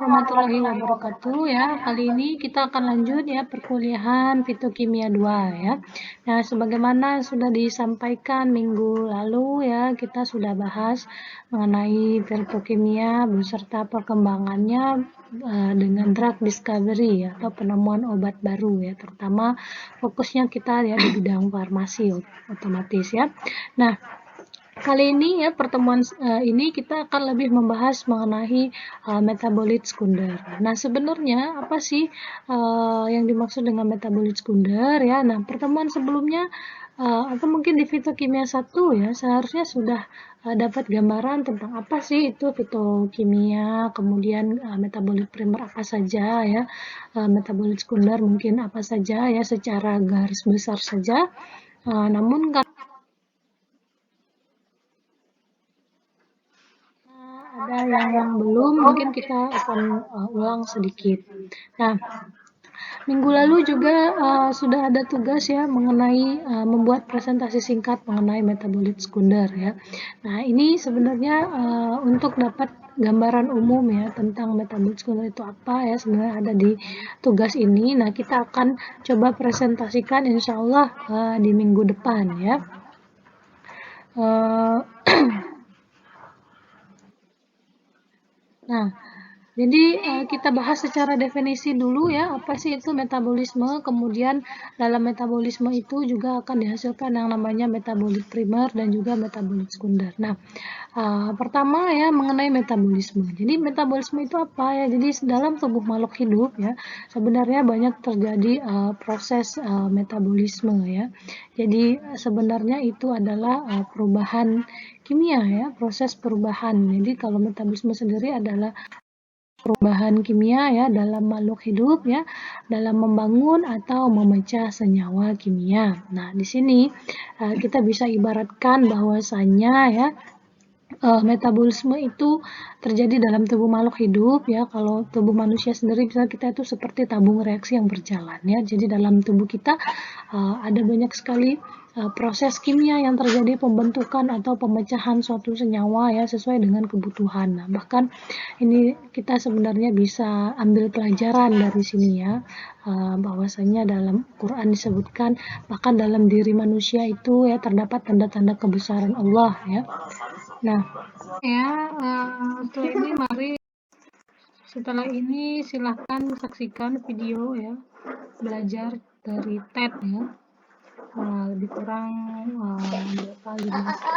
Warahmatullahi wabarakatuh ya. Kali ini kita akan lanjut ya perkuliahan Fitokimia 2 ya. Nah, sebagaimana sudah disampaikan minggu lalu ya, kita sudah bahas mengenai fitokimia beserta perkembangannya dengan drug discovery ya, atau penemuan obat baru ya, terutama fokusnya kita ya di bidang farmasi otomatis ya. Nah, kali ini ya pertemuan ini kita akan lebih membahas mengenai metabolit sekunder. Nah, sebenarnya apa sih yang dimaksud dengan metabolit sekunder ya? Nah, pertemuan sebelumnya atau mungkin di fitokimia 1 ya, seharusnya sudah dapat gambaran tentang apa sih itu fitokimia, kemudian metabolit primer apa saja ya, metabolit sekunder mungkin apa saja ya, secara garis besar saja. Namun ada yang belum, mungkin kita akan ulang sedikit. Nah, minggu lalu juga sudah ada tugas ya mengenai membuat presentasi singkat mengenai metabolit sekunder ya. Nah, ini sebenarnya untuk dapat gambaran umum ya tentang metabolit sekunder itu apa ya, sebenarnya ada di tugas ini. Nah, kita akan coba presentasikan insya Allah di minggu depan ya. Nah, jadi kita bahas secara definisi dulu ya, apa sih itu metabolisme, kemudian dalam metabolisme itu juga akan dihasilkan yang namanya metabolit primer dan juga metabolit sekunder. Nah, pertama ya mengenai metabolisme. Jadi metabolisme itu apa ya? Jadi dalam tubuh makhluk hidup ya, sebenarnya banyak terjadi proses metabolisme ya. Jadi sebenarnya itu adalah perubahan kimia ya, proses perubahan. Jadi kalau metabolisme sendiri adalah perubahan kimia ya dalam makhluk hidup ya, dalam membangun atau memecah senyawa kimia. Nah, di sini kita bisa ibaratkan bahwasanya ya metabolisme itu terjadi dalam tubuh makhluk hidup ya. Kalau tubuh manusia sendiri misalnya kita itu seperti tabung reaksi yang berjalan ya. Jadi dalam tubuh kita ada banyak sekali proses kimia yang terjadi, pembentukan atau pemecahan suatu senyawa ya sesuai dengan kebutuhan. Nah, bahkan ini kita sebenarnya bisa ambil pelajaran dari sini ya, bahwasanya dalam Quran disebutkan bahkan dalam diri manusia itu ya terdapat tanda-tanda kebesaran Allah ya. Nah, ya setelah ini mari silahkan saksikan video ya, belajar dari TED ya, lebih kurang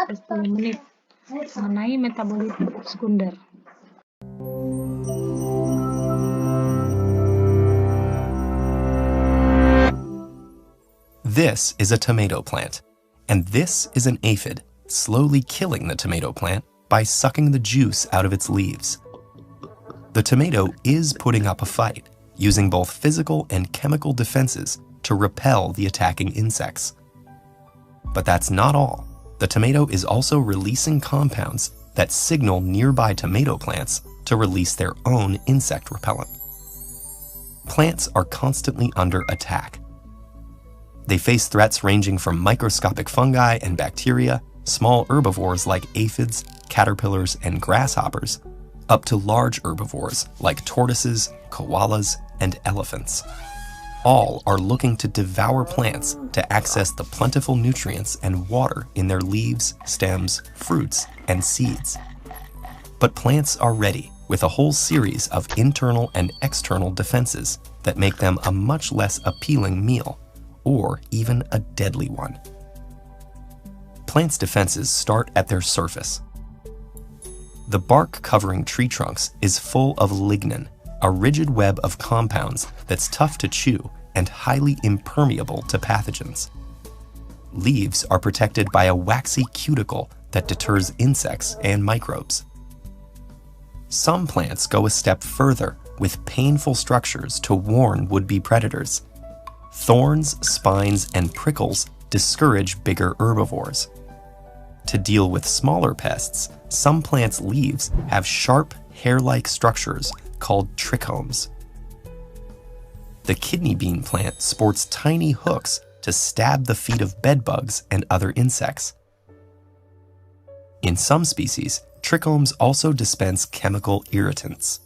10 menit mengenai metabolit sekunder. This is a tomato plant, and this is an aphid slowly killing the tomato plant by sucking the juice out of its leaves. The tomato is putting up a fight, using both physical and chemical defenses to repel the attacking insects. But that's not all. The tomato is also releasing compounds that signal nearby tomato plants to release their own insect repellent. Plants are constantly under attack. They face threats ranging from microscopic fungi and bacteria, small herbivores like aphids, caterpillars, and grasshoppers, up to large herbivores like tortoises, koalas, and elephants. All are looking to devour plants to access the plentiful nutrients and water in their leaves, stems, fruits, and seeds. But plants are ready with a whole series of internal and external defenses that make them a much less appealing meal, or even a deadly one. Plants' defenses start at their surface. The bark covering tree trunks is full of lignin, a rigid web of compounds that's tough to chew and highly impermeable to pathogens. Leaves are protected by a waxy cuticle that deters insects and microbes. Some plants go a step further with painful structures to warn would-be predators. Thorns, spines, and prickles discourage bigger herbivores. To deal with smaller pests, some plants' leaves have sharp, hair-like structures called trichomes. The kidney bean plant sports tiny hooks to stab the feet of bedbugs and other insects. In some species, trichomes also dispense chemical irritants.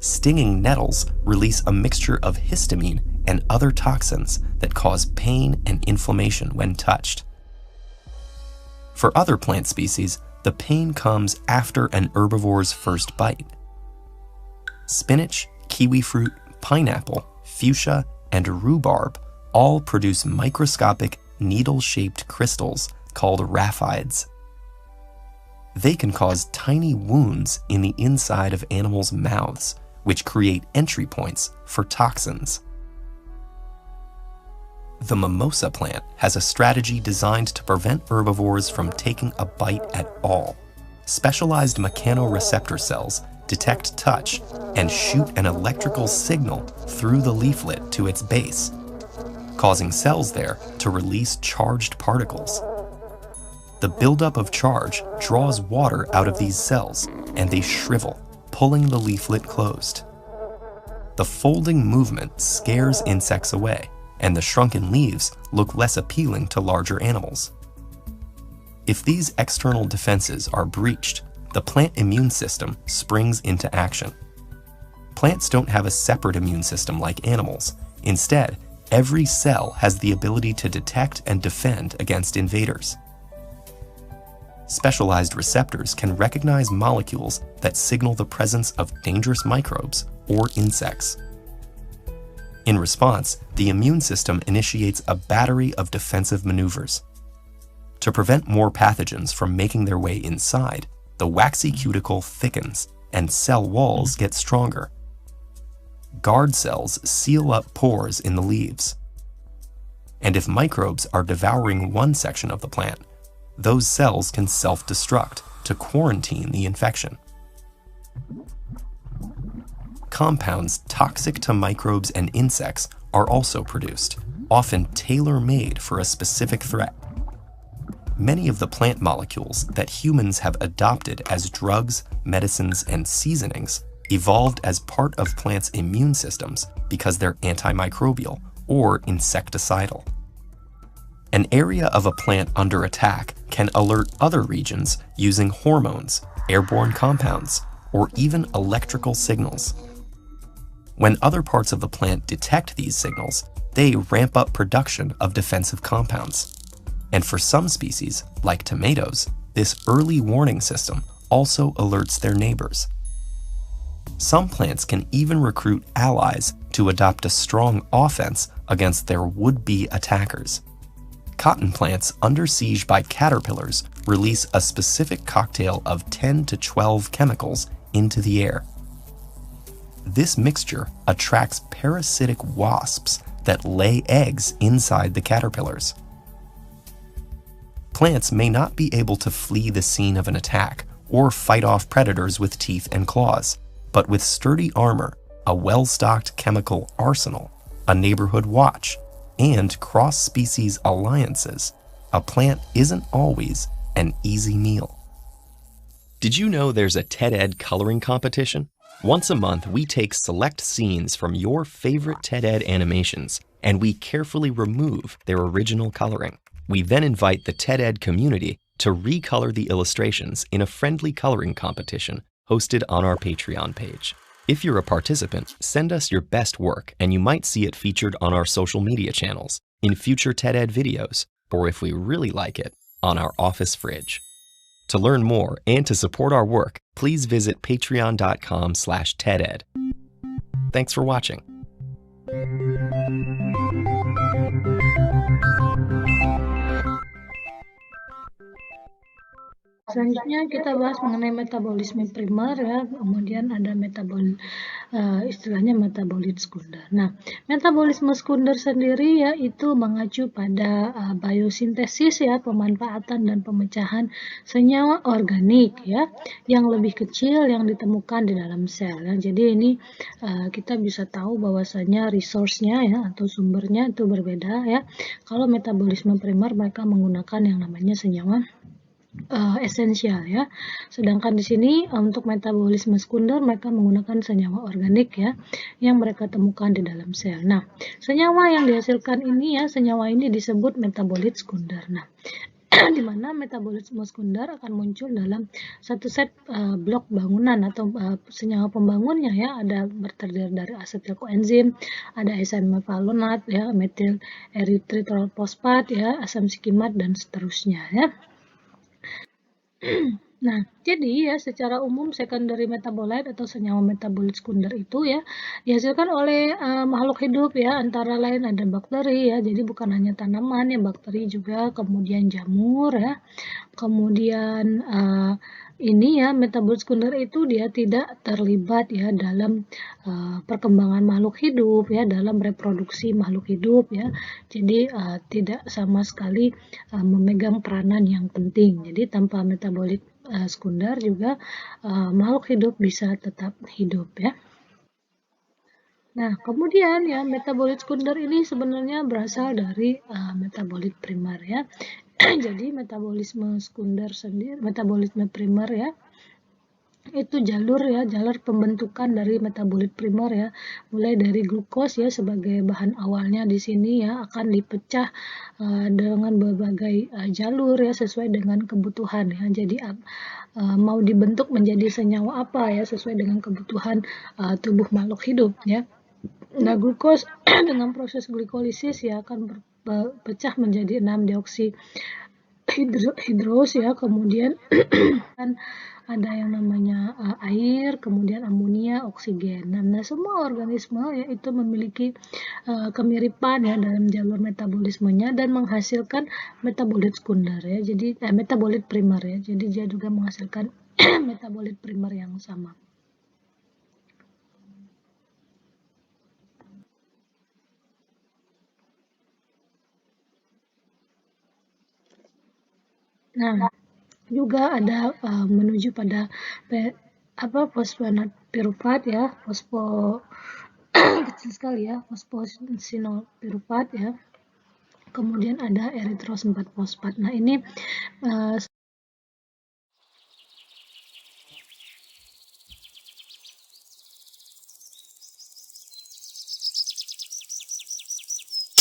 Stinging nettles release a mixture of histamine and other toxins that cause pain and inflammation when touched. For other plant species, the pain comes after an herbivore's first bite. Spinach, kiwi fruit, pineapple, fuchsia, and rhubarb all produce microscopic needle-shaped crystals called rhaphides. They can cause tiny wounds in the inside of animals' mouths, which create entry points for toxins. The mimosa plant has a strategy designed to prevent herbivores from taking a bite at all. Specialized mechanoreceptor cells detect touch and shoot an electrical signal through the leaflet to its base, causing cells there to release charged particles. The buildup of charge draws water out of these cells, and they shrivel, pulling the leaflet closed. The folding movement scares insects away, and the shrunken leaves look less appealing to larger animals. If these external defenses are breached, the plant immune system springs into action. Plants don't have a separate immune system like animals. Instead, every cell has the ability to detect and defend against invaders. Specialized receptors can recognize molecules that signal the presence of dangerous microbes or insects. In response, the immune system initiates a battery of defensive maneuvers. To prevent more pathogens from making their way inside, the waxy cuticle thickens and cell walls get stronger. Guard cells seal up pores in the leaves. And if microbes are devouring one section of the plant, those cells can self-destruct to quarantine the infection. Compounds toxic to microbes and insects are also produced, often tailor-made for a specific threat. Many of the plant molecules that humans have adopted as drugs, medicines, and seasonings evolved as part of plants' immune systems because they're antimicrobial or insecticidal. An area of a plant under attack can alert other regions using hormones, airborne compounds, or even electrical signals. When other parts of the plant detect these signals, they ramp up production of defensive compounds. And for some species, like tomatoes, this early warning system also alerts their neighbors. Some plants can even recruit allies to adopt a strong offense against their would-be attackers. Cotton plants under siege by caterpillars release a specific cocktail of 10 to 12 chemicals into the air. This mixture attracts parasitic wasps that lay eggs inside the caterpillars. Plants may not be able to flee the scene of an attack or fight off predators with teeth and claws, but with sturdy armor, a well-stocked chemical arsenal, a neighborhood watch, and cross-species alliances, a plant isn't always an easy meal. Did you know there's a TED Ed coloring competition? Once a month, we take select scenes from your favorite TED Ed animations, and we carefully remove their original coloring. We then invite the TED Ed community to recolor the illustrations in a friendly coloring competition hosted on our Patreon page. If you're a participant, send us your best work and you might see it featured on our social media channels, in future TED Ed videos, or if we really like it, on our office fridge. To learn more and to support our work, please visit patreon.com/TEDEd. Thanks for watching. Selanjutnya kita bahas mengenai metabolisme primer ya, kemudian ada istilahnya metabolit sekunder. Nah, metabolisme sekunder sendiri ya itu mengacu pada biosintesis ya, pemanfaatan dan pemecahan senyawa organik ya yang lebih kecil yang ditemukan di dalam sel ya. Jadi ini kita bisa tahu bahwasanya resource-nya ya atau sumbernya itu berbeda ya. Kalau metabolisme primer mereka menggunakan yang namanya senyawa esensial ya. Sedangkan di sini untuk metabolisme sekunder mereka menggunakan senyawa organik ya yang mereka temukan di dalam sel. Nah, senyawa yang dihasilkan ini ya, senyawa ini disebut metabolit sekunder. Nah, di mana metabolisme sekunder akan muncul dalam satu set blok bangunan atau senyawa pembangunnya ya, ada terdiri dari asetil koenzim, ada asam mevalonat ya, metil eritritol fosfat ya, asam skimat dan seterusnya ya. Nah, jadi ya secara umum secondary metabolite atau senyawa metabolit sekunder itu ya dihasilkan oleh makhluk hidup ya, antara lain ada bakteri ya, jadi bukan hanya tanaman ya, bakteri juga, kemudian jamur ya, kemudian ini ya metabolit sekunder itu dia tidak terlibat ya dalam perkembangan makhluk hidup ya, dalam reproduksi makhluk hidup ya, jadi tidak sama sekali memegang peranan yang penting. Jadi tanpa metabolit sekunder juga makhluk hidup bisa tetap hidup ya. Nah, kemudian ya metabolit sekunder ini sebenarnya berasal dari metabolit primer ya. Jadi metabolisme sekunder sendiri, metabolisme primer ya, itu jalur pembentukan dari metabolit primer ya, mulai dari glukos ya sebagai bahan awalnya di sini ya akan dipecah dengan berbagai jalur ya sesuai dengan kebutuhan ya. Jadi mau dibentuk menjadi senyawa apa ya sesuai dengan kebutuhan tubuh makhluk hidup ya. Nah, glukos dengan proses glikolisis ya akan berpecah menjadi 6 deoksihidros ya, kemudian ada yang namanya air, kemudian amonia, oksigen. Nah, semua organisme ya itu memiliki kemiripan ya dalam jalur metabolismenya dan menghasilkan metabolit sekunder ya. Jadi metabolit primer ya. Jadi dia juga menghasilkan metabolit primer yang sama. Nah, juga ada menuju pada fosfonat piruvat ya, kecil sekali ya, fosfosinol piruvat ya. Kemudian ada eritroos 4 fosfat. Nah, ini